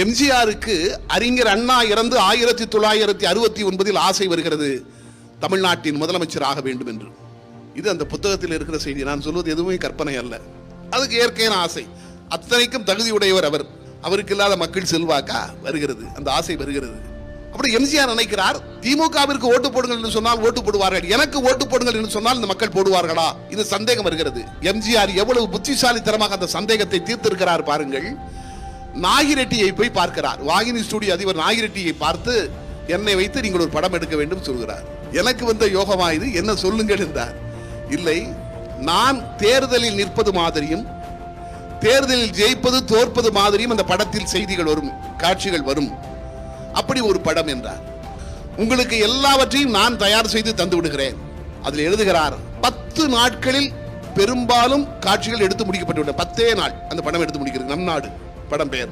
எம்ஜிஆருக்கு அறிஞர் அண்ணா இறந்து 1969 ஆசை வருகிறது, தமிழ்நாட்டின் முதலமைச்சர் ஆக வேண்டும் என்று. இது அந்த புத்தகத்தில் இருக்கிற செய்தி. நான் சொல்வது எதுவுமே கற்பனை அல்ல. அதுக்கு இயற்கையான ஆசை. அத்தனைக்கும் தகுதியுடையவர் அவர். அவருக்கு இல்லாத மக்கள் செல்வாக்கா வருகிறது, அந்த ஆசை வருகிறது. அப்படி எம்ஜிஆர் நினைக்கிறார், திமுகவிற்கு ஓட்டு போடுங்கள் என்று சொன்னால் ஓட்டு போடுவார்கள், எனக்கு ஓட்டு போடுங்கள் என்று சொன்னால் இந்த மக்கள் போடுவார்களா? இது சந்தேகம் வருகிறது. எம்ஜிஆர் எவ்வளவு புத்திசாலித்தனமாக அந்த சந்தேகத்தை தீர்த்திருக்கிறார் பாருங்கள். நாகிரெட்டியை போய் பார்க்கிறார். வாகினி ஸ்டுடியோ அதிபர் நாகிரெட்டியை பார்த்து, என்னை வைத்து நீங்கள் ஒரு படம் எடுக்க வேண்டும் சொல்கிறார். எனக்கு வந்த யோகமா இது, என்ன சொல்லுங்கள் என்றார். இல்லை, நான் தேர்தலில் நிற்பது மாதிரியும் தேர்தலில் ஜெயிப்பது தோற்பது மாதிரியும் அந்த படத்தில் செய்திகள் வரும், காட்சிகள் வரும், அப்படி ஒரு படம் என்றார். உங்களுக்கு எல்லாவற்றையும் நான் தயார் செய்து தந்து விடுகிறேன். அதில் எழுதுகிறார், 10 நாட்களில் பெரும்பாலும் காட்சிகள் எடுத்து முடிக்கப்பட்டு 10 நாள் அந்த படம் எடுத்து முடிக்கிறது. நம் நாடு படம் பெயர்.